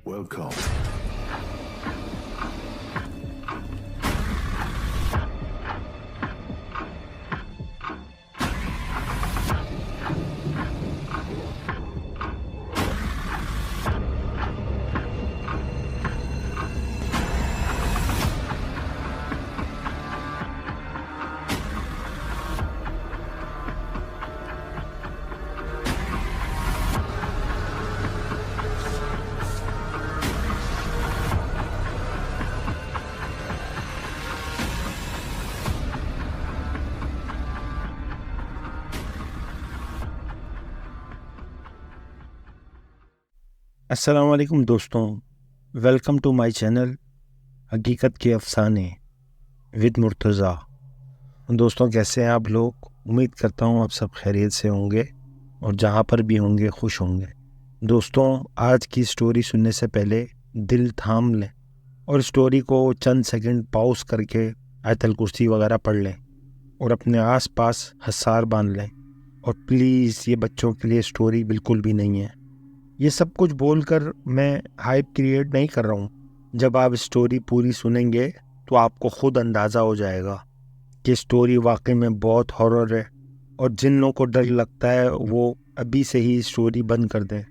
Welcome. السلام علیکم دوستوں، ویلکم ٹو مائی چینل حقیقت کے افسانے ود مرتضیٰ۔ دوستوں کیسے ہیں آپ لوگ؟ امید کرتا ہوں آپ سب خیریت سے ہوں گے اور جہاں پر بھی ہوں گے خوش ہوں گے۔ دوستوں آج کی سٹوری سننے سے پہلے دل تھام لیں اور سٹوری کو چند سیکنڈ پاؤز کر کے آیت الکرسی وغیرہ پڑھ لیں اور اپنے آس پاس حصار باندھ لیں، اور پلیز یہ بچوں کے لیے سٹوری بالکل بھی نہیں ہے۔ یہ سب کچھ بول کر میں ہائپ کریٹ نہیں کر رہا ہوں۔ جب آپ سٹوری پوری سنیں گے تو آپ کو خود اندازہ ہو جائے گا کہ سٹوری واقعی میں بہت ہارر ہے، اور جن لوگوں کو ڈر لگتا ہے وہ ابھی سے ہی سٹوری بند کر دیں۔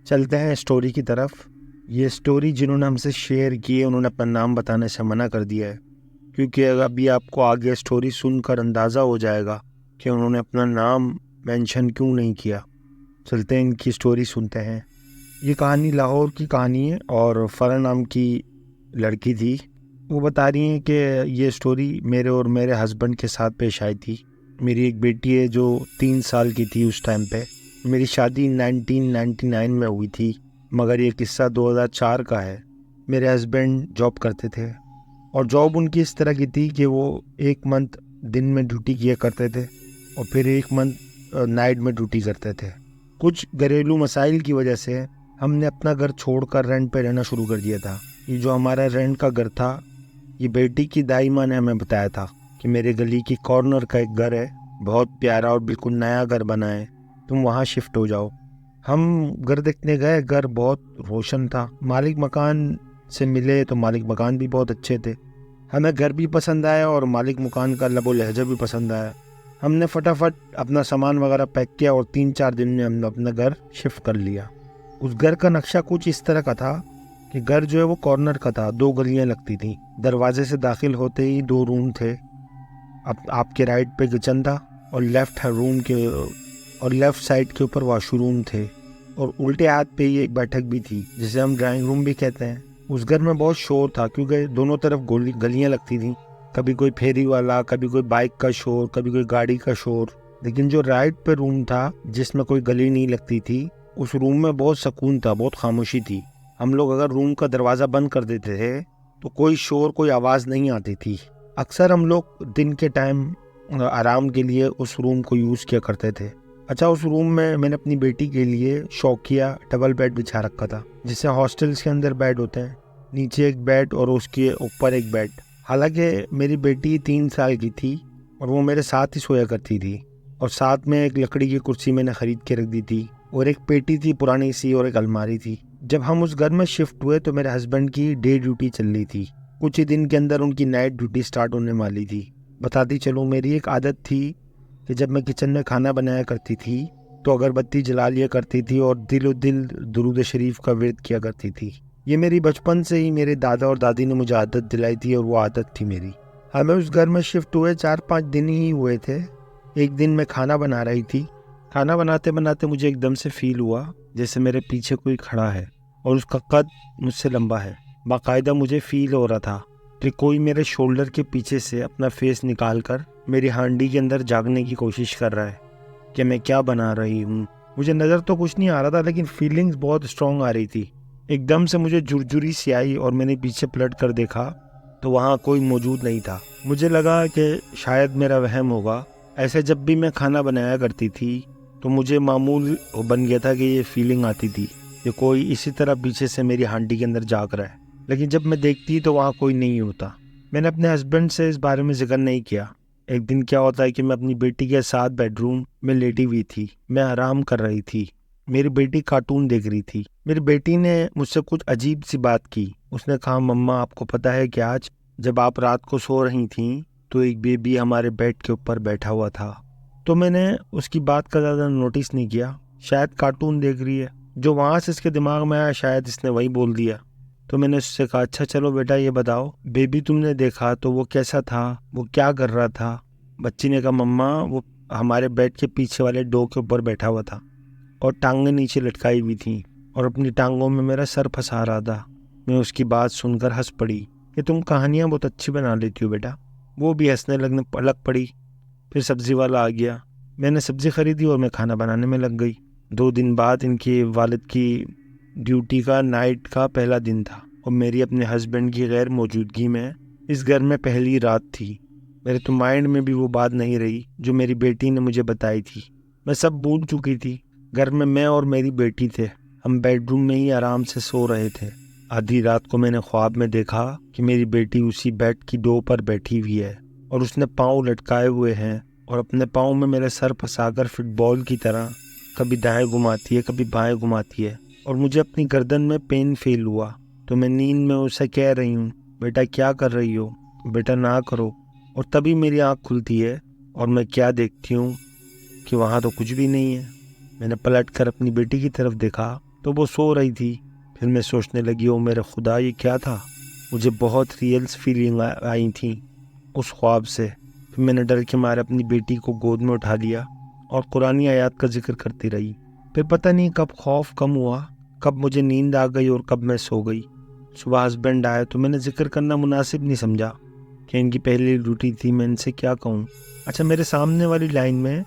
چلتے ہیں سٹوری کی طرف۔ یہ سٹوری جنہوں نے ہم سے شیئر کی ہے انہوں نے اپنا نام بتانے سے منع کر دیا ہے، کیونکہ ابھی آپ کو آگے سٹوری سن کر اندازہ ہو جائے گا کہ انہوں نے اپنا نام مینشن کیوں نہیں کیا۔ چلتے ہیں ان کی سٹوری سنتے ہیں۔ یہ کہانی لاہور کی کہانی ہے اور فرح نام کی لڑکی تھی۔ وہ بتا رہی ہیں کہ یہ سٹوری میرے اور میرے ہسبینڈ کے ساتھ پیش آئی تھی۔ میری ایک بیٹی ہے جو 3 سال کی تھی اس ٹائم پہ۔ میری شادی 1999 میں ہوئی تھی، مگر یہ قصہ 2004 کا ہے۔ میرے ہسبینڈ جاب کرتے تھے، اور جاب ان کی اس طرح کی تھی کہ وہ 1 منتھ دن میں ڈیوٹی کیا کرتے تھے اور پھر 1 منتھ نائٹ میں ڈیوٹی کرتے تھے۔ کچھ گھریلو مسائل کی وجہ سے ہم نے اپنا گھر چھوڑ کر رینٹ پہ رہنا شروع کر دیا تھا۔ یہ جو ہمارا رینٹ کا گھر تھا، یہ بیٹی کی دائی ماں نے ہمیں بتایا تھا کہ میرے گلی کی کارنر کا ایک گھر ہے، بہت پیارا اور بالکل نیا گھر بنا ہے، تم وہاں شفٹ ہو جاؤ۔ ہم گھر دیکھنے گئے، گھر بہت روشن تھا۔ مالک مکان سے ملے تو مالک مکان بھی بہت اچھے تھے۔ ہمیں گھر بھی پسند آیا اور مالک مکان کا لب و لہجہ بھی پسند آیا۔ ہم نے فٹافٹ اپنا سامان وغیرہ پیک کیا اور 3-4 دن میں ہم نے اپنا گھر شفٹ کر لیا۔ اس گھر کا نقشہ کچھ اس طرح کا تھا کہ گھر جو ہے وہ کارنر کا تھا، 2 گلیاں لگتی تھیں۔ دروازے سے داخل ہوتے ہی 2 روم تھے۔ آپ کے رائٹ پہ کچن تھا اور لیفٹ سائڈ کے اوپر واش روم تھے، اور الٹے ہاتھ پہ ہی ایک بیٹھک بھی تھی جسے ہم ڈرائنگ روم بھی کہتے ہیں۔ اس گھر میں بہت شور تھا کیونکہ دونوں طرف گلیاں لگتی تھیں، کبھی کوئی پھیری والا، کبھی کوئی بائک کا شور، کبھی کوئی گاڑی کا شور۔ لیکن جو رائٹ پہ روم تھا جس میں کوئی گلی نہیں لگتی تھی، اس روم میں بہت سکون تھا، بہت خاموشی تھی۔ ہم لوگ اگر روم کا دروازہ بند کر دیتے تھے تو کوئی شور، کوئی آواز نہیں آتی تھی۔ اکثر ہم لوگ دن کے ٹائم آرام کے لیے اس روم کو یوز کیا کرتے تھے۔ اچھا، اس روم میں نے اپنی بیٹی کے لیے شوقیہ ڈبل بیڈ بچھا رکھا تھا، جسے ہاسٹلز کے اندر بیڈ ہوتے ہیں، نیچے ایک بیڈ اور اس کے اوپر ایک بیڈ۔ حالانکہ میری بیٹی 3 سال کی تھی اور وہ میرے ساتھ ہی سویا کرتی تھی، اور ساتھ میں ایک لکڑی کی کرسی میں نے خرید کے رکھ دی تھی، اور ایک پیٹی تھی پرانی سی، اور ایک الماری تھی۔ جب ہم اس گھر میں شفٹ ہوئے تو میرے ہسبینڈ کی ڈے ڈیوٹی چل رہی تھی، کچھ ہی دن کے اندر ان کی نائٹ ڈیوٹی سٹارٹ ہونے والی تھی۔ بتاتی چلوں، میری ایک عادت تھی کہ جب میں کچن میں کھانا بنایا کرتی تھی تو اگربتی جلا لیا کرتی تھی اور دل و دل درود شریف کا ورد کیا کرتی تھی۔ یہ میری بچپن سے ہی میرے دادا اور دادی نے مجھے عادت دلائی تھی، اور وہ عادت تھی میری۔ ہمیں اس گھر میں شفٹ ہوئے 4-5 دن ہی ہوئے تھے۔ ایک دن میں کھانا بنا رہی تھی، کھانا بناتے بناتے مجھے ایک دم سے فیل ہوا جیسے میرے پیچھے کوئی کھڑا ہے، اور اس کا قد مجھ سے لمبا ہے۔ باقاعدہ مجھے فیل ہو رہا تھا کہ کوئی میرے شولڈر کے پیچھے سے اپنا فیس نکال کر میری ہانڈی کے اندر جاگنے کی کوشش کر رہا ہے کہ میں کیا بنا رہی ہوں۔ مجھے نظر تو کچھ نہیں آ رہا تھا، لیکن فیلنگز بہت اسٹرانگ آ رہی تھی۔ ایک دم سے مجھے جھرجھری سی آئی اور میں نے پیچھے پلٹ کر دیکھا تو وہاں کوئی موجود نہیں تھا۔ مجھے لگا کہ شاید میرا وہم ہوگا۔ ایسے جب بھی میں کھانا بنایا کرتی تھی تو مجھے معمول بن گیا تھا کہ یہ فیلنگ آتی تھی کہ کوئی اسی طرح پیچھے سے میری ہانڈی کے اندر جاگ رہا ہے، لیکن جب میں دیکھتی تو وہاں کوئی نہیں ہوتا۔ میں نے اپنے ہسبینڈ سے اس بارے میں ذکر نہیں کیا۔ ایک دن کیا ہوتا ہے کہ میں اپنی بیٹی کے ساتھ بیڈ روم میں لیٹی ہوئی تھی، میں آرام کر رہی تھی، میری بیٹی کارٹون دیکھ رہی تھی۔ میری بیٹی نے مجھ سے کچھ عجیب سی بات کی۔ اس نے کہا مما آپ کو پتہ ہے کہ آج جب آپ رات کو سو رہی تھیں تو ایک بیبی ہمارے بیڈ کے اوپر بیٹھا ہوا تھا۔ تو میں نے اس کی بات کا زیادہ نوٹس نہیں کیا، شاید کارٹون دیکھ رہی ہے، جو وہاں سے اس کے دماغ میں آیا شاید اس نے وہی بول دیا۔ تو میں نے اس سے کہا اچھا چلو بیٹا یہ بتاؤ بیبی تم نے دیکھا تو وہ کیسا تھا، وہ کیا کر رہا تھا؟ بچی نے کہا مما وہ ہمارے بیڈ کے پیچھے والے ڈور کے اوپر بیٹھا ہوا تھا اور ٹانگیں نیچے لٹکائی ہوئی تھیں اور اپنی ٹانگوں میں میرا سر پھنسا رہا تھا۔ میں اس کی بات سن کر ہنس پڑی کہ تم کہانیاں بہت اچھی بنا لیتی ہو بیٹا۔ وہ بھی ہنسنے لگ پڑی۔ پھر سبزی والا آ گیا، میں نے سبزی خریدی اور میں کھانا بنانے میں لگ گئی۔ 2 دن بعد ان کے والد کی ڈیوٹی کا نائٹ کا پہلا دن تھا اور میری اپنے ہسبینڈ کی غیر موجودگی میں اس گھر میں پہلی رات تھی۔ میرے تو مائنڈ میں بھی وہ بات نہیں رہی جو میری بیٹی نے مجھے بتائی تھی۔ میں سب بھول چکی تھی۔ گھر میں اور میری بیٹی تھے، ہم بیڈ روم میں ہی آرام سے سو رہے تھے۔ آدھی رات کو میں نے خواب میں دیکھا کہ میری بیٹی اسی بیڈ کی ڈور پر بیٹھی ہوئی ہے اور اس نے پاؤں لٹکائے ہوئے ہیں اور اپنے پاؤں میں میرے سر پھنسا کر فٹ بال کی طرح کبھی دائیں گھماتی ہے کبھی بائیں گھماتی ہے، اور مجھے اپنی گردن میں پین فیل ہوا۔ تو میں نیند میں اسے کہہ رہی ہوں بیٹا کیا کر رہی ہو، بیٹا نہ کرو، اور تبھی میری آنکھ کھلتی ہے اور میں کیا دیکھتی ہوں کہ وہاں تو کچھ بھی نہیں ہے۔ میں نے پلٹ کر اپنی بیٹی کی طرف دیکھا تو وہ سو رہی تھی۔ پھر میں سوچنے لگی او میرے خدا یہ کیا تھا؟ مجھے بہت ریئلس فیلنگ آئی تھیں اس خواب سے۔ پھر میں نے ڈر کے مارے اپنی بیٹی کو گود میں اٹھا لیا اور قرآنی آیات کا ذکر کرتی رہی۔ پھر پتہ نہیں کب خوف کم ہوا، کب مجھے نیند آ گئی اور کب میں سو گئی۔ صبح ہسبینڈ آئے تو میں نے ذکر کرنا مناسب نہیں سمجھا کہ ان کی پہلی ڈیوٹی تھی، میں ان سے کیا کہوں۔ اچھا میرے سامنے والی لائن میں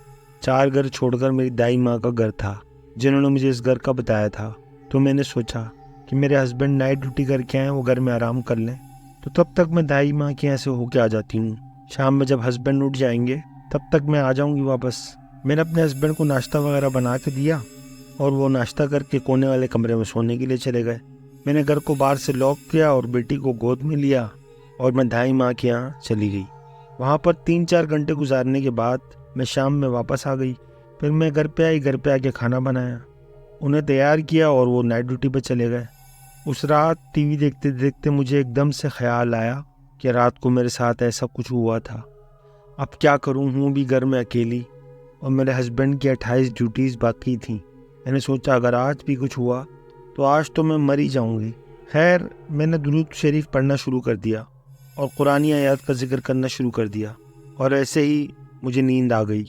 4 گھر چھوڑ کر میری دائی ماں کا گھر تھا جنہوں نے مجھے اس گھر کا بتایا تھا۔ تو میں نے سوچا کہ میرے ہسبینڈ نائٹ ڈیوٹی کر کے آئیں، وہ گھر میں آرام کر لیں، تو تب تک میں دائی ماں کے یہاں سے ہو کے آ جاتی ہوں۔ شام میں جب ہسبینڈ اٹھ جائیں گے تب تک میں آ جاؤں گی واپس۔ میں نے اپنے ہسبینڈ کو ناشتہ وغیرہ بنا کے دیا اور وہ ناشتہ کر کے کونے والے کمرے میں سونے کے لیے چلے گئے۔ میں نے گھر کو باہر سے لاک کیا اور بیٹی کو گود میں لیا اور میں دائی ماں کے یہاں چلی گئی۔ وہاں پر 3-4 گھنٹے گزارنے کے بعد میں شام میں واپس آ گئی۔ پھر میں گھر پہ آ کے کھانا بنایا، انہیں تیار کیا اور وہ نائٹ ڈیوٹی پہ چلے گئے۔ اس رات ٹی وی دیکھتے دیکھتے مجھے ایک دم سے خیال آیا کہ رات کو میرے ساتھ ایسا کچھ ہوا تھا۔ اب کیا کروں، ہوں بھی گھر میں اکیلی اور میرے ہسبینڈ کی 28 ڈیوٹیز باقی تھیں۔ میں نے سوچا اگر آج بھی کچھ ہوا تو آج تو میں مر ہی جاؤں گی۔ خیر میں نے درود شریف پڑھنا شروع کر دیا اور قرآنی آیات کا ذکر کرنا شروع کر دیا، اور ایسے ہی مجھے نیند آ گئی۔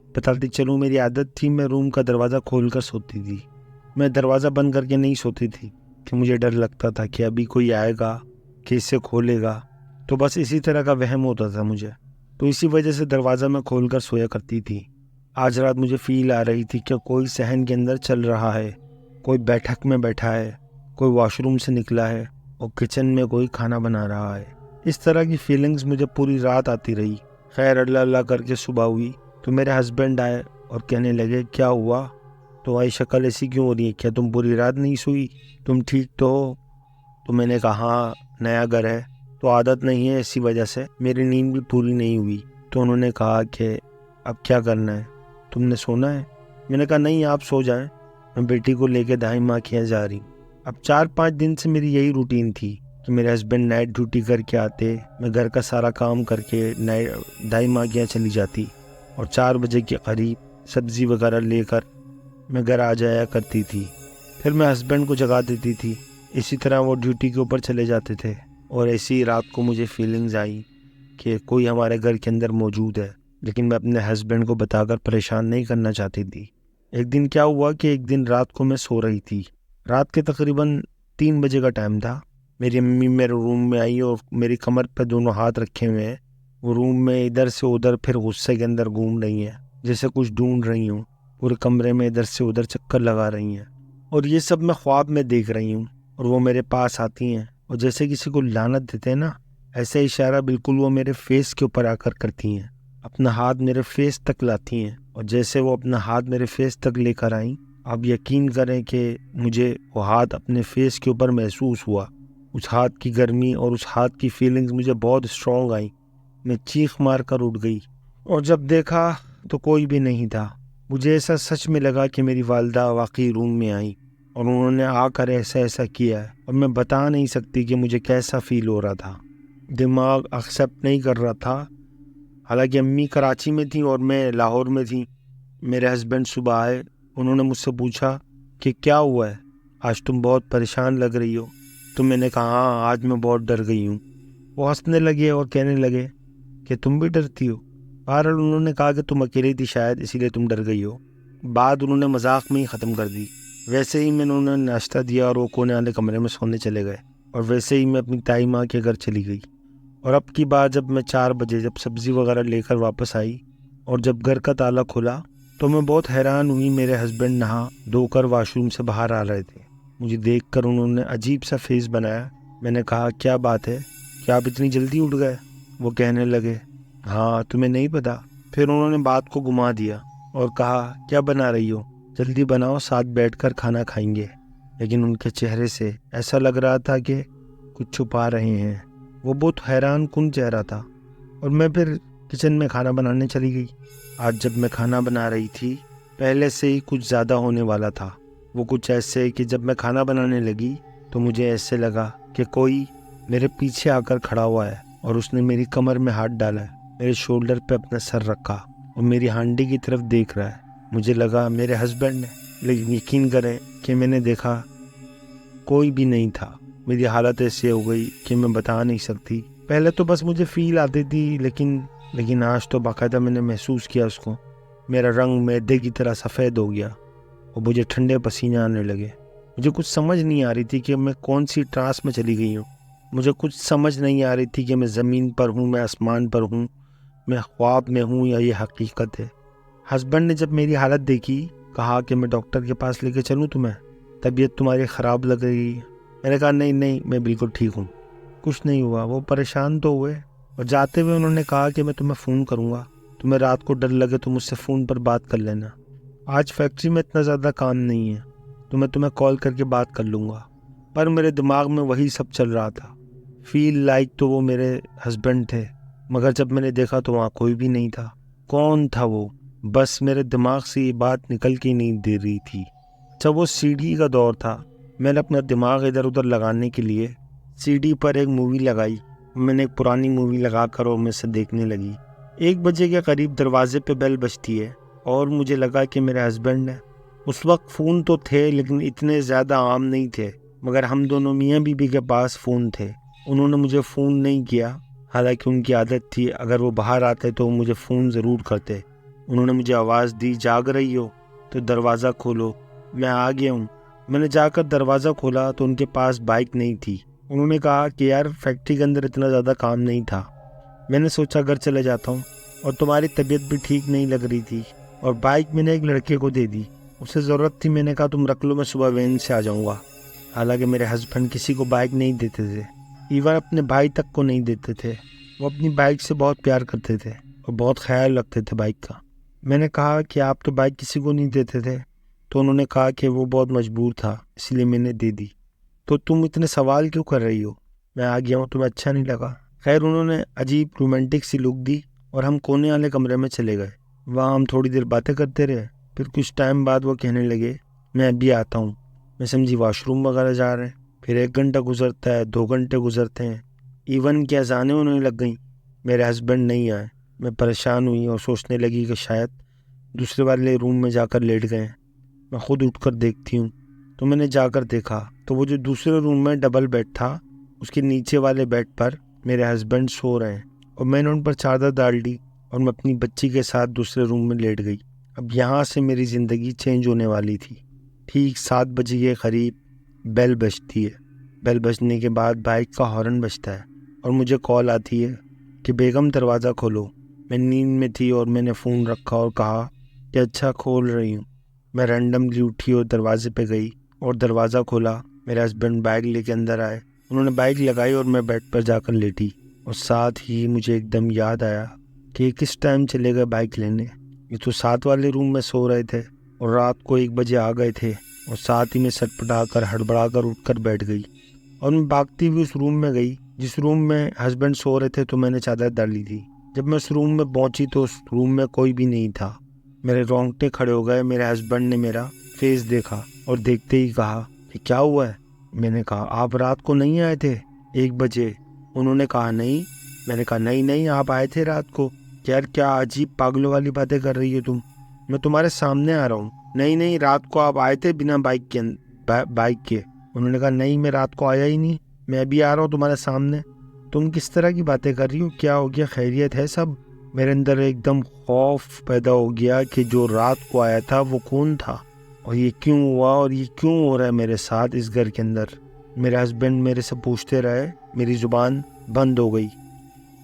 بتاتی چلوں میری عادت تھی میں روم کا دروازہ کھول کر سوتی تھی۔ میں دروازہ بند کر کے نہیں سوتی تھی کہ مجھے ڈر لگتا تھا کہ ابھی کوئی آئے گا کہ اسے کھولے گا، تو بس اسی طرح کا وہم ہوتا تھا مجھے، تو اسی وجہ سے دروازہ میں کھول کر سویا کرتی تھی۔ آج رات مجھے فیل آ رہی تھی کہ کوئی صحن کے اندر چل رہا ہے، کوئی بیٹھک میں بیٹھا ہے، کوئی واش روم سے نکلا ہے اور کچن میں کوئی کھانا بنا رہا ہے۔ اس طرح کی فیلنگز مجھے پوری رات آتی رہی۔ خیر اللہ اللہ کر کے صبح ہوئی تو میرے ہسبینڈ آئے اور کہنے لگے کیا ہوا، تمہاری شکل ایسی کیوں ہو رہی ہے، کیا تم پوری رات نہیں سوئی، تم ٹھیک تو ہو؟ تو میں نے کہا ہاں نیا گھر ہے تو عادت نہیں ہے، اسی وجہ سے میری نیند بھی پوری نہیں ہوئی۔ تو انہوں نے کہا کہ اب کیا کرنا ہے، تم نے سونا ہے؟ میں نے کہا نہیں آپ سو جائیں، میں بیٹی کو لے کے دائی ماں کے یہاں جا رہی ہوں۔ اب 4-5 دن سے میری یہی روٹین تھی کہ میرے ہسبینڈ نائٹ ڈیوٹی کر کے آتے، میں گھر کا سارا کام کر کے دائی ماں کے یہاں چلی جاتی اور 4 بجے کے قریب سبزی وغیرہ لے کر میں گھر آ جایا کرتی تھی۔ پھر میں ہسبینڈ کو جگا دیتی تھی، اسی طرح وہ ڈیوٹی کے اوپر چلے جاتے تھے، اور ایسی رات کو مجھے فیلنگز آئی کہ کوئی ہمارے گھر کے اندر موجود ہے، لیکن میں اپنے ہسبینڈ کو بتا کر پریشان نہیں کرنا چاہتی تھی۔ ایک دن کیا ہوا کہ ایک دن رات کو میں سو رہی تھی، رات کے تقریباً 3 بجے کا ٹائم تھا۔ میری امی میرے روم میں آئی اور میری کمر پہ دونوں ہاتھ رکھے ہوئے ہیں، وہ روم میں ادھر سے ادھر پھر غصے کے اندر گھوم رہی ہیں جیسے کچھ ڈھونڈ رہی ہوں، پورے کمرے میں ادھر سے ادھر چکر لگا رہی ہیں، اور یہ سب میں خواب میں دیکھ رہی ہوں، اور وہ میرے پاس آتی ہیں اور جیسے کسی کو لعنت دیتے ہیں نا، ایسے اشارہ بالکل وہ میرے فیس کے اوپر آ کر کرتی ہیں، اپنا ہاتھ میرے فیس تک لاتی ہیں، اور جیسے وہ اپنا ہاتھ میرے فیس تک لے کر آئیں، آپ یقین کریں کہ مجھے وہ ہاتھ اپنے فیس کے اوپر محسوس ہوا، اس ہاتھ کی گرمی اور اس ہاتھ کی فیلنگز مجھے بہت اسٹرانگ آئیں۔ میں چیخ مار کر اٹھ گئی اور جب دیکھا تو کوئی بھی نہیں تھا، مجھے ایسا سچ میں لگا کہ میری والدہ واقعی روم میں آئیں اور انہوں نے آ کر ایسا کیا ہے، اور میں بتا نہیں سکتی کہ مجھے کیسا فیل ہو رہا تھا۔ دماغ ایکسیپٹ نہیں کر رہا تھا۔ حالانکہ امی کراچی میں تھیں اور میں لاہور میں تھی۔ میرے ہسبینڈ صبح آئے، انہوں نے مجھ سے پوچھا کہ کیا ہوا ہے، آج تم بہت پریشان لگ رہی ہو۔ تو میں نے کہا ہاں، آج میں بہت ڈر گئی ہوں۔ وہ ہنسنے لگے اور کہنے لگے کہ تم بھی ڈرتی ہو۔ بہرحال انہوں نے کہا کہ تم اکیلی تھی شاید، اسی لیے تم ڈر گئی ہو۔ بات انہوں نے مذاق میں ہی ختم کر دی۔ ویسے ہی میں نے انہیں ناشتہ دیا اور وہ کونے والے کمرے میں سونے چلے گئے، اور ویسے ہی میں اپنی تائی ماں کے گھر چلی گئی۔ اور اب کی بار جب میں 4 بجے جب سبزی وغیرہ لے کر واپس آئی اور جب گھر کا تالا کھلا تو میں بہت حیران ہوئی۔ میرے ہسبینڈ نہا دھو کر واش روم سے باہر آ رہے تھے۔ مجھے دیکھ کر انہوں نے عجیب سا فیس بنایا۔ میں نے کہا کیا بات ہے، کیا آپ اتنی جلدی اٹھ گئے؟ وہ کہنے لگے ہاں، تمہیں نہیں پتا۔ پھر انہوں نے بات کو گھما دیا اور کہا کیا بنا رہی ہو، جلدی بناؤ، ساتھ بیٹھ کر کھانا کھائیں گے۔ لیکن ان کے چہرے سے ایسا لگ رہا تھا کہ کچھ چھپا رہے ہیں۔ وہ بہت حیران کن چہرہ تھا۔ اور میں پھر کچن میں کھانا بنانے چلی گئی۔ آج جب میں کھانا بنا رہی تھی، پہلے سے ہی کچھ زیادہ ہونے والا تھا۔ وہ کچھ ایسے کہ جب میں کھانا بنانے لگی تو مجھے ایسے لگا کہ کوئی میرے پیچھے آ کر کھڑا ہوا ہے اور اس نے میری کمر میں ہاتھ ڈالا ہے، میرے شولڈر پہ اپنا سر رکھا اور میری ہانڈی کی طرف دیکھ رہا ہے۔ مجھے لگا میرے ہسبینڈ ہے، لیکن یقین کریں کہ میں نے دیکھا کوئی بھی نہیں تھا۔ میری حالت ایسے ہو گئی کہ میں بتا نہیں سکتی۔ پہلے تو بس مجھے فیل آتی تھی، لیکن آج تو باقاعدہ میں نے محسوس کیا اس کو۔ میرا رنگ میدے کی طرح سفید ہو گیا اور مجھے ٹھنڈے پسینے آنے لگے۔ مجھے کچھ سمجھ نہیں آ رہی تھی کہ میں کون سی ٹرانس میں چلی گئی ہوں۔ مجھے کچھ سمجھ نہیں آ رہی تھی کہ میں زمین پر ہوں، میں آسمان پر ہوں، میں خواب میں ہوں یا یہ حقیقت ہے۔ ہسبینڈ نے جب میری حالت دیکھی کہا کہ میں ڈاکٹر کے پاس لے کے چلوں تمہیں، طبیعت تمہاری خراب لگ رہی ہے۔ میں نے کہا نہیں، میں بالکل ٹھیک ہوں، کچھ نہیں ہوا۔ وہ پریشان تو ہوئے اور جاتے ہوئے انہوں نے کہا کہ میں تمہیں فون کروں گا، تمہیں رات کو ڈر لگے تو مجھ سے فون پر بات کر لینا۔ آج فیکٹری میں اتنا زیادہ کام نہیں ہے تو میں تمہیں کال کر کے بات کر لوں گا۔ پر میرے دماغ میں وہی سب چل رہا تھا۔ فیل لائک تو وہ میرے ہسبینڈ تھے، مگر جب میں نے دیکھا تو وہاں کوئی بھی نہیں تھا۔ کون تھا وہ؟ بس میرے دماغ سے یہ بات نکل کے نہیں دے رہی تھی۔ جب وہ سی ڈی کا دور تھا، میں نے اپنا دماغ ادھر ادھر لگانے کے لیے سی ڈی پر ایک مووی لگائی۔ میں نے ایک پرانی مووی لگا کر اور میں سے دیکھنے لگی۔ 1 بجے کے قریب دروازے پہ بیل بجتی ہے اور مجھے لگا کہ میرے ہسبینڈ ہے۔ اس وقت فون تو تھے لیکن اتنے زیادہ عام نہیں تھے، مگر ہم دونوں میاں بیوی کے پاس فون تھے۔ انہوں نے مجھے فون نہیں کیا، حالانکہ ان کی عادت تھی اگر وہ باہر آتے تو وہ مجھے فون ضرور کرتے۔ انہوں نے مجھے آواز دی جاگ رہی ہو تو دروازہ کھولو، میں آ گیا ہوں۔ میں نے جا کر دروازہ کھولا تو ان کے پاس بائک نہیں تھی۔ انہوں نے کہا کہ یار فیکٹری کے اندر اتنا زیادہ کام نہیں تھا۔ میں نے سوچا گھر چلے جاتا ہوں، اور تمہاری طبیعت بھی ٹھیک نہیں لگ رہی تھی، اور بائک میں نے ایک لڑکے کو دے دی، اسے ضرورت تھی۔ میں نے کہا تم رکھ لو، میں صبح وین سے آ جاؤں گا۔ حالانکہ میرے ہسبینڈ کسی کو بائک نہیں دیتے تھے، ایون اپنے بھائی تک کو نہیں دیتے تھے۔ وہ اپنی بائک سے بہت پیار کرتے تھے اور بہت خیال رکھتے تھے بائک کا۔ میں نے کہا کہ آپ تو بائک کسی کو نہیں دیتے تھے، تو انہوں نے کہا کہ وہ بہت مجبور تھا اس لیے میں نے دے دی۔ تو تم اتنے سوال کیوں کر رہی ہو؟ میں آ گیا ہوں، تمہیں اچھا نہیں لگا؟ خیر، انہوں نے عجیب رومانٹک سی لک دی اور ہم کونے والے کمرے میں چلے گئے۔ وہاں ہم تھوڑی دیر باتیں کرتے رہے۔ پھر کچھ ٹائم بعد وہ کہنے لگے میں ابھی آتا ہوں۔ میں سمجھی واش روم وغیرہ جا رہے ہیں۔ پھر 1 گھنٹہ گزرتا ہے، 2 گھنٹے گزرتے ہیں، ایون کی اذانیں انہیں لگ گئیں، میرے ہسبینڈ نہیں آئے۔ میں پریشان ہوئی اور سوچنے لگی کہ شاید دوسرے والے روم میں جا کر لیٹ گئے۔ میں خود اٹھ کر دیکھتی ہوں تو میں نے جا کر دیکھا تو وہ جو دوسرے روم میں ڈبل بیڈ تھا، اس کے نیچے والے بیڈ پر میرے ہسبینڈ سو رہے ہیں، اور میں نے ان پر چادر ڈال دی اور میں اپنی بچی کے ساتھ دوسرے روم میں لیٹ گئی۔ اب یہاں سے میری زندگی چینج ہونے والی تھی۔ ٹھیک 7 بجے کے قریب بیل بجتی ہے۔ بیل بجنے کے بعد بائک کا ہارن بجتا ہے اور مجھے کال آتی ہے کہ بیگم دروازہ کھولو۔ میں نیند میں تھی اور میں نے فون رکھا اور کہا کہ اچھا کھول رہی ہوں۔ میں رینڈملی اٹھی اور دروازے پہ گئی اور دروازہ کھولا۔ میرے ہسبینڈ بائک لے کے اندر آئے، انہوں نے بائک لگائی اور میں بیڈ پر جا کر لیٹی، اور ساتھ ہی مجھے ایک دم یاد آیا کہ یہ کس ٹائم چلے گئے بائک لینے۔ یہ تو 7 والے روم میں سو رہے تھے اور رات کو 1 بجے آ گئے تھے، اور ساتھ ہی میں سٹپٹا کر ہڑبڑا کر اٹھ کر بیٹھ گئی اور میں بھاگتی ہوئی اس روم میں گئی جس روم میں ہسبینڈ سو رہے تھے، تو میں نے چادر ڈالی تھی۔ جب میں اس روم میں پہنچی تو اس روم میں کوئی بھی نہیں تھا۔ میرے رونگٹے کھڑے ہو گئے۔ میرے ہسبینڈ نے میرا فیس دیکھا اور دیکھتے ہی کہا کہ کیا ہوا ہے؟ میں نے کہا آپ رات کو نہیں آئے تھے 1 بجے؟ انہوں نے کہا نہیں۔ میں نے کہا نہیں آپ آئے تھے رات کو۔ یار کیا عجیب پاگلوں والی باتیں کر رہی ہو تم، میں تمہارے سامنے آ رہا ہوں۔ نہیں رات کو آپ آئے تھے بنا بائک کے۔ انہوں نے کہا نہیں میں رات کو آیا ہی نہیں، میں ابھی آ رہا ہوں تمہارے سامنے۔ تم کس طرح کی باتیں کر رہی ہو؟ کیا ہو گیا؟ خیریت ہے سب؟ میرے اندر ایک دم خوف پیدا ہو گیا کہ جو رات کو آیا تھا وہ کون تھا، اور یہ کیوں ہوا، اور یہ کیوں ہو رہا ہے میرے ساتھ اس گھر کے اندر۔ میرے ہسبینڈ میرے سے پوچھتے رہے، میری زبان بند ہو گئی،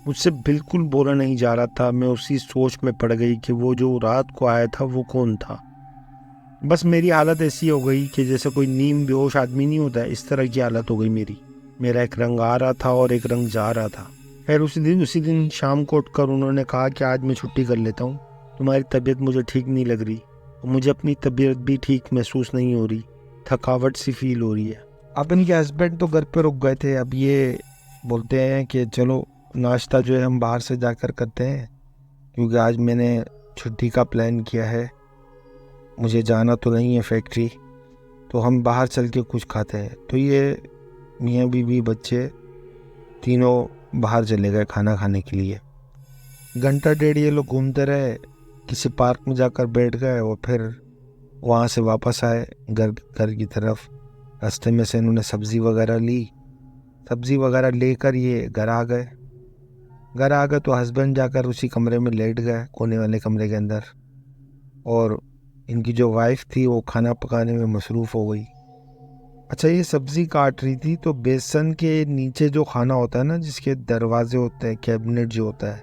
مجھ سے بالکل بولا نہیں جا رہا تھا۔ میں اسی سوچ میں پڑ گئی کہ وہ جو رات کو آیا تھا وہ کون تھا۔ بس میری حالت ایسی ہو گئی کہ جیسے کوئی نیم بے ہوش آدمی نہیں ہوتا ہے، اس طرح کی حالت ہو گئی میری۔ میرا ایک رنگ آ رہا تھا اور ایک رنگ جا رہا تھا۔ خیر اسی دن شام کو اٹھ کر انہوں نے کہا کہ آج میں چھٹی کر لیتا ہوں، تمہاری طبیعت مجھے ٹھیک نہیں لگ رہی، اور مجھے اپنی طبیعت بھی ٹھیک محسوس نہیں ہو رہی، تھکاوٹ سی فیل ہو رہی ہے۔ اب ان کے ہسبینڈ تو گھر پہ رک گئے تھے۔ اب یہ بولتے ہیں کہ چلو ناشتہ جو ہے ہم باہر سے جا کر کرتے ہیں، کیونکہ آج میں نے چھٹی کا پلان کیا ہے، مجھے جانا تو نہیں ہے فیکٹری، تو ہم باہر چل کے کچھ کھاتے ہیں۔ تو یہ میاں بیوی بچے تینوں باہر چلے گئے کھانا کھانے کے لیے۔ گھنٹہ ڈیڑھ یہ لوگ گھومتے رہے، کسی پارک میں جا کر بیٹھ گئے، اور پھر وہاں سے واپس آئے گھر کی طرف۔ راستے میں سے انہوں نے سبزی وغیرہ لے کر یہ گھر آ گئے تو ہسبینڈ جا کر اسی کمرے میں لیٹ گئے، کونے والے کمرے کے اندر، اور ان کی جو وائف تھی وہ کھانا پکانے میں مصروف ہو گئی۔ اچھا یہ سبزی کاٹ رہی تھی، تو بیسن کے نیچے جو کھانا ہوتا ہے نا، جس کے دروازے ہوتے ہیں، کیبنٹ جو ہوتا ہے،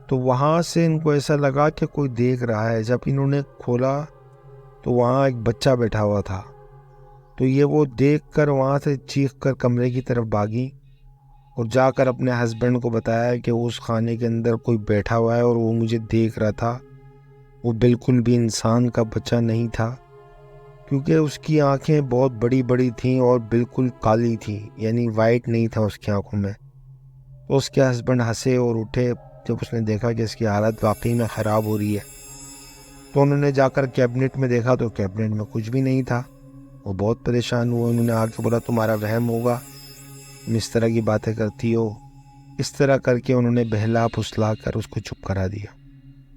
تو وہاں سے ان کو ایسا لگا کہ کوئی دیکھ رہا ہے۔ جب انہوں نے کھولا تو وہاں ایک بچہ بیٹھا ہوا تھا، تو یہ وہ دیکھ کر وہاں سے چیخ کر کمرے کی طرف بھاگی، اور جا کر اپنے ہسبینڈ کو بتایا کہ اس کھانے کے اندر کوئی بیٹھا ہوا ہے اور وہ مجھے دیکھ رہا تھا۔ وہ بالکل بھی انسان کا بچہ نہیں تھا، کیونکہ اس کی آنکھیں بہت بڑی بڑی تھیں اور بالکل کالی تھیں، یعنی وائٹ نہیں تھا اس کی آنکھوں میں۔ تو اس کے ہسبینڈ ہنسے اور اٹھے جب اس نے دیکھا کہ اس کی حالت واقعی میں خراب ہو رہی ہے۔ تو انہوں نے جا کر کیبنٹ میں دیکھا تو کیبنٹ میں کچھ بھی نہیں تھا۔ وہ بہت پریشان ہوئے، انہوں نے آ کے بولا تمہارا وہم ہوگا، تم اس طرح کی باتیں کرتی ہو۔ اس طرح کر کے انہوں نے بہلا پھسلا کر اس کو چپ کرا دیا۔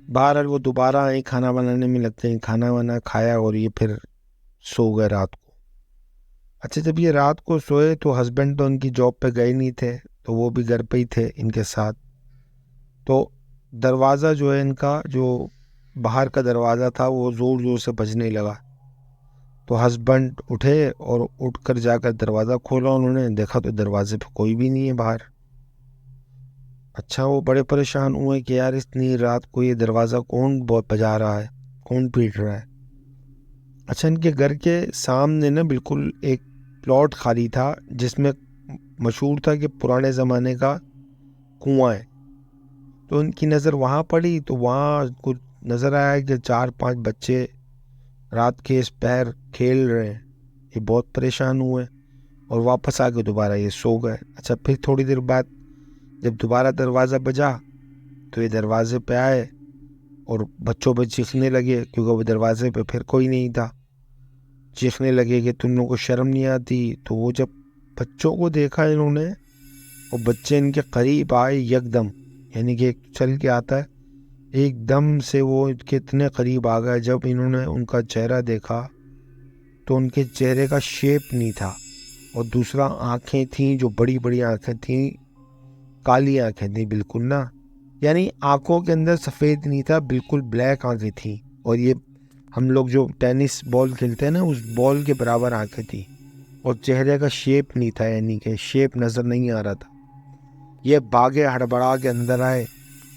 بہرحال وہ دوبارہ آئے، کھانا بنانے میں لگتے ہیں، کھانا وانا کھایا اور یہ پھر سو گئے رات کو۔ اچھا جب یہ رات کو سوئے تو ہسبینڈ تو ان کی جاب پہ گئے نہیں تھے، تو وہ بھی گھر پہ ہی تھے ان کے ساتھ۔ تو دروازہ جو ہے ان کا، جو باہر کا دروازہ تھا، وہ زور زور سے بجنے لگا۔ تو ہسبینڈ اٹھے اور اٹھ کر جا کر دروازہ کھولا، انہوں نے دیکھا تو دروازے پہ کوئی بھی نہیں ہے باہر۔ اچھا وہ بڑے پریشان ہوئے کہ یار اتنی رات کو یہ دروازہ کون بجا رہا ہے، کون پیٹ رہا ہے۔ اچھا ان کے گھر کے سامنے نا بالکل ایک پلاٹ خالی تھا، جس میں مشہور تھا کہ پرانے زمانے کا کنواں ہے۔ تو ان کی نظر وہاں پڑی، تو وہاں کچھ نظر آیا کہ 4-5 بچے رات کے اس پہر کھیل رہے ہیں۔ یہ بہت پریشان ہوئے اور واپس آ کے دوبارہ یہ سو گئے۔ اچھا پھر تھوڑی دیر بعد جب دوبارہ دروازہ بجا تو یہ دروازے پہ آئے اور بچوں پہ چیخنے لگے، کیونکہ وہ دروازے پہ پھر کوئی نہیں تھا۔ چیخنے لگے کہ تم لوگوں کو شرم نہیں آتی۔ تو وہ جب بچوں کو دیکھا انہوں نے، اور بچے ان کے قریب آئے یکدم، یعنی کہ چل کے آتا ہے ایک دم سے، وہ ان کے اتنے قریب آ گئے۔ جب انہوں نے ان کا چہرہ دیکھا تو ان کے چہرے کا شیپ نہیں تھا، اور دوسرا آنکھیں تھیں جو بڑی بڑی آنکھیں تھیں، کالی آنکھیں تھیں بالکل نا، یعنی آنکھوں کے اندر سفید نہیں تھا، بالکل بلیک آنکھیں تھیں۔ اور یہ ہم لوگ جو ٹینس بال کھیلتے ہیں نا، اس بال کے برابر آنکھیں تھیں، اور چہرے کا شیپ نہیں تھا، یعنی کہ شیپ نظر نہیں آ رہا تھا۔ یہ باغے ہڑبڑا کے اندر آئے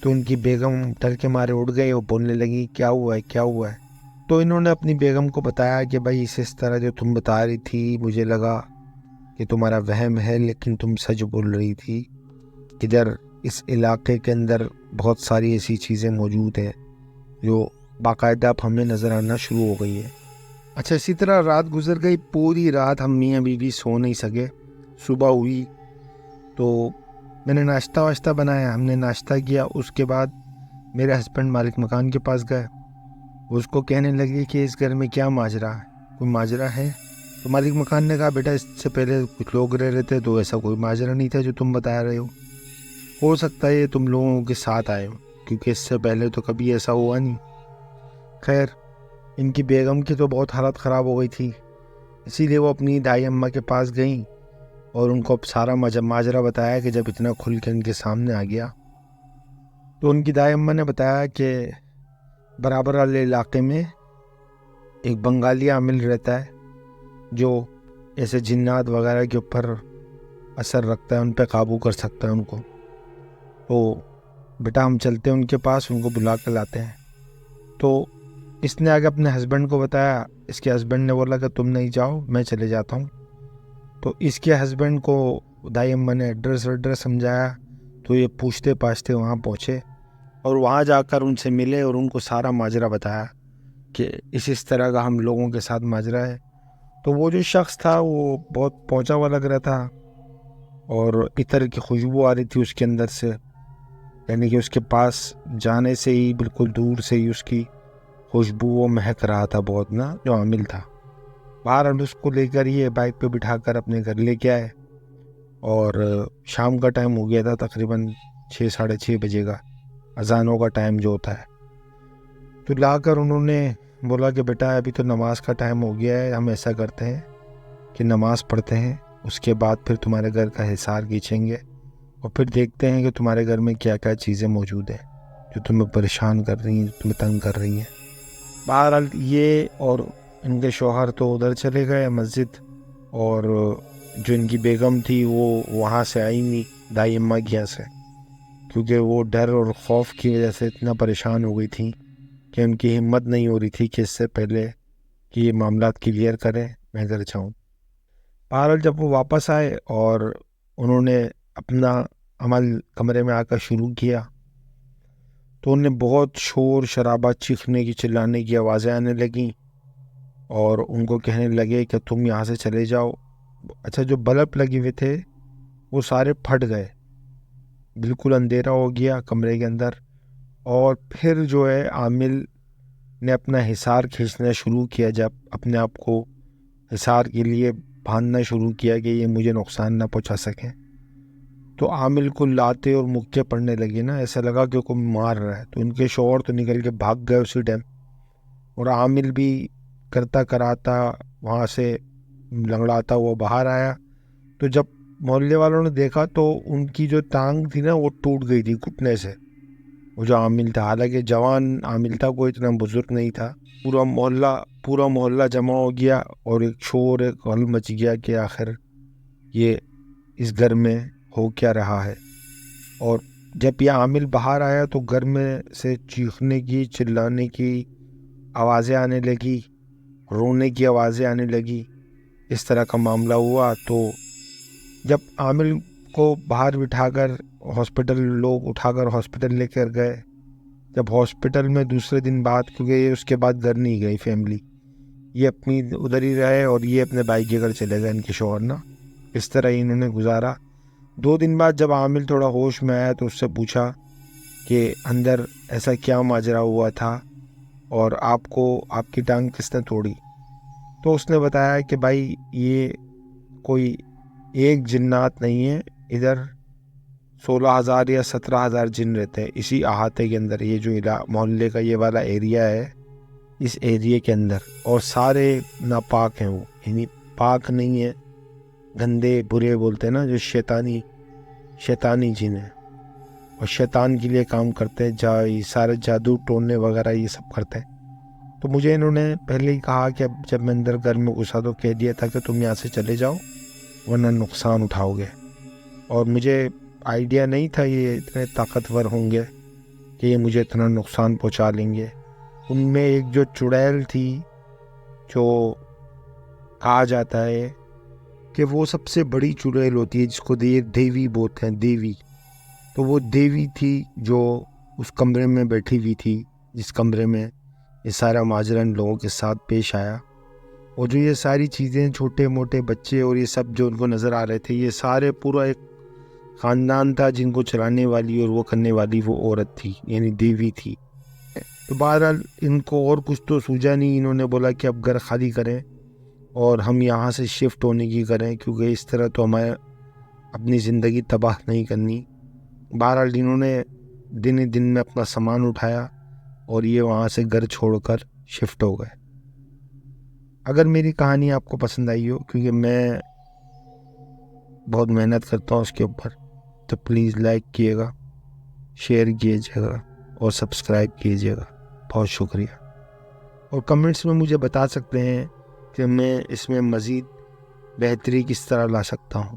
تو ان کی بیگم ڈر کے مارے اٹھ گئی اور بولنے لگی کیا ہوا ہے کیا ہوا ہے۔ تو انہوں نے اپنی بیگم کو بتایا کہ بھائی اس طرح جو تم بتا رہی تھی، مجھے لگا کہ تمہارا وہم ہے، لیکن تم سچ بول رہی تھی۔ ادھر اس علاقے کے اندر بہت ساری ایسی چیزیں موجود ہیں جو باقاعدہ اب ہمیں نظر آنا شروع ہو گئی ہے۔ اچھا اسی طرح رات گزر گئی، پوری رات ہم میاں بیوی سو نہیں سکے۔ صبح ہوئی تو میں نے ناشتہ بنایا، ہم نے ناشتہ کیا۔ اس کے بعد میرے ہسبینڈ مالک مکان کے پاس گئے، اس کو کہنے لگی کہ اس گھر میں کیا ماجرا ہے، کوئی ماجرا ہے؟ تو مالک مکان نے کہا بیٹا اس سے پہلے کچھ لوگ رہ رہے تھے تو ایسا کوئی ماجرا نہیں تھا جو تم بتا رہے ہو سکتا ہے یہ تم لوگوں کے ساتھ آئے ہو، کیونکہ اس سے پہلے تو کبھی ایسا ہوا نہیں۔ خیر، ان کی بیگم کی تو بہت حالت خراب ہو گئی تھی، اسی لیے وہ اپنی دائی اماں کے پاس گئیں اور ان کو سارا ماجرا بتایا کہ جب اتنا کھل کے ان کے سامنے آ گیا تو ان کی دائی اماں نے بتایا کہ برابر والے علاقے میں ایک بنگالی عامل رہتا ہے جو ایسے جنات وغیرہ کے اوپر اثر رکھتا ہے، ان پہ قابو کر سکتا ہے ان کو، تو بیٹا ہم چلتے ہیں ان کے پاس، ان کو بلا کر لاتے ہیں۔ تو اس نے آگے اپنے ہسبینڈ کو بتایا، اس کے ہسبینڈ نے بولا کہ تم نہیں جاؤ، میں چلے جاتا ہوں۔ تو اس کے ہسبینڈ کو دائی اماں نے ایڈریس سمجھایا، تو یہ پوچھتے پاچھتے وہاں پہنچے اور وہاں جا کر ان سے ملے اور ان کو سارا ماجرا بتایا کہ اس طرح کا ہم لوگوں کے ساتھ ماجرا ہے۔ تو وہ جو شخص تھا وہ بہت پہنچا ہوا لگ رہا تھا اور عطر کی خوشبو آ رہی تھی اس کے اندر سے، یعنی کہ اس کے پاس جانے سے ہی بالکل دور سے ہی اس کی خوشبو وہ مہک رہا تھا بہت نا، جو عامل تھا۔ باہر ہم اس کو لے کر یہ بائک پہ بٹھا کر اپنے گھر لے کے آئے اور شام کا ٹائم ہو گیا تھا، تقریباً 6-6:30 بجے کا، اذانوں کا ٹائم جو ہوتا ہے۔ تو لا کر انہوں نے بولا کہ بیٹا ابھی تو نماز کا ٹائم ہو گیا ہے، ہم ایسا کرتے ہیں کہ نماز پڑھتے ہیں، اس کے بعد پھر تمہارے گھر کا حصار کھینچیں گے اور پھر دیکھتے ہیں کہ تمہارے گھر میں کیا کیا چیزیں موجود ہیں جو تمہیں پریشان کر رہی ہیں، تمہیں تنگ کر رہی ہیں۔ بہرحال یہ اور ان کے شوہر تو ادھر چلے گئے مسجد، اور جو ان کی بیگم تھی وہ وہاں سے آئی نہیں دائی اماں کے یہاں سے، کیونکہ وہ ڈر اور خوف کی وجہ سے اتنا پریشان ہو گئی تھیں کہ ان کی ہمت نہیں ہو رہی تھی کہ اس سے پہلے کہ یہ معاملات کلیئر کریں میں گھر جاؤں۔ بہرحال جب وہ واپس آئے اور انہوں نے اپنا عمل کمرے میں آ کر شروع کیا تو انہیں بہت شور شرابہ، چیخنے کی چلانے کی آوازیں آنے لگیں اور ان کو کہنے لگے کہ تم یہاں سے چلے جاؤ۔ اچھا، جو بلب لگے ہوئے تھے وہ سارے پھٹ گئے، بالکل اندھیرا ہو گیا کمرے کے اندر، اور پھر جو ہے عامل نے اپنا حصار کھینچنا شروع کیا، جب اپنے آپ کو حصار کے لیے باندھنا شروع کیا کہ یہ مجھے نقصان نہ پہنچا سکیں، تو عامل کو لاتے اور مکے پڑنے لگے نا، ایسا لگا کہ کوئی مار رہا ہے۔ تو ان کے شوہر تو نکل کے بھاگ گئے اسی ٹائم، اور عامل بھی کرتا کراتا وہاں سے لنگڑاتا ہوا باہر آیا۔ تو جب محلے والوں نے دیکھا تو ان کی جو ٹانگ تھی نا وہ ٹوٹ گئی تھی گھٹنے سے، وہ جو عامل تھا، حالانکہ جوان عامل تھا، کوئی اتنا بزرگ نہیں تھا۔ پورا محلہ جمع ہو گیا اور ایک شور، ایک ہل مچ گیا کہ آخر یہ اس گھر میں ہو کیا رہا ہے۔ اور جب یہ عامل باہر آیا تو گھر میں سے چیخنے کی، چلانے کی آوازیں آنے لگی، رونے کی آوازیں آنے لگی، اس طرح کا معاملہ ہوا۔ تو جب عامل کو باہر بٹھا کر لوگ اٹھا کر ہاسپٹل لے کر گئے، جب ہاسپٹل میں دوسرے دن بعد، کیونکہ یہ اس کے بعد گھر نہیں گئی فیملی، یہ اپنی ادھر ہی رہے اور یہ اپنے بھائی کے گھر چلے گئے، ان کے شوہر نا، اس طرح ہی انہوں نے گزارا۔ 2 دن بعد جب عامل تھوڑا ہوش میں آیا تو اس سے پوچھا کہ اندر ایسا کیا ماجرا ہوا تھا اور آپ کی ٹانگ کس نے توڑی؟ تو اس نے بتایا کہ بھائی یہ کوئی ایک جنات نہیں ہے، ادھر 16,000 یا 17,000 جن رہتے ہیں اسی احاطے کے اندر، یہ جو محلے کا یہ والا ایریا ہے، اس ایریے کے اندر، اور سارے ناپاک ہیں، وہ یعنی پاک نہیں ہے، گندے برے بولتے ہیں نا، جو شیطانی جن ہیں اور شیطان کے لیے کام کرتے ہیں، سارے جادو ٹونے وغیرہ یہ سب کرتے ہیں۔ تو مجھے انہوں نے پہلے ہی کہا کہ جب میں اندر گھر میں گھسا تو کہہ دیا تھا کہ تم یہاں سے چلے جاؤ ورنہ نقصان اٹھاؤ گے، اور مجھے آئیڈیا نہیں تھا یہ اتنے طاقتور ہوں گے کہ یہ مجھے اتنا نقصان پہنچا لیں گے۔ ان میں ایک جو چڑیل تھی، جو کہا جاتا ہے کہ وہ سب سے بڑی چڑیل ہوتی ہے جس کو دیوی بولتے ہیں، دیوی، تو وہ دیوی تھی جو اس کمرے میں بیٹھی ہوئی تھی جس کمرے میں یہ سارا ماجرا ان لوگوں کے ساتھ پیش آیا، اور جو یہ ساری چیزیں، چھوٹے موٹے بچے اور یہ سب جو ان کو نظر آ رہے تھے، یہ سارے پورا ایک خاندان تھا جن کو چلانے والی اور وہ کرنے والی وہ عورت تھی، یعنی دیوی تھی۔ تو بہرحال ان کو اور کچھ تو سوجا نہیں، انہوں نے بولا کہ اب گھر خالی کریں اور ہم یہاں سے شفٹ ہونے کی کریں، کیونکہ اس طرح تو ہمیں اپنی زندگی تباہ نہیں کرنی۔ بہرحال انہوں نے دن ہی دن میں اپنا سامان اٹھایا اور یہ وہاں سے گھر چھوڑ کر شفٹ ہو گئے۔ اگر میری کہانی آپ کو پسند آئی ہو، کیونکہ میں بہت محنت کرتا ہوں اس کے اوپر، تو پلیز لائک کیے گا، شیئر کیجیے گا اور سبسکرائب کیجیے گا۔ بہت شکریہ۔ اور کمنٹس میں مجھے بتا سکتے ہیں کہ میں اس میں مزید بہتری کس طرح لا سکتا ہوں۔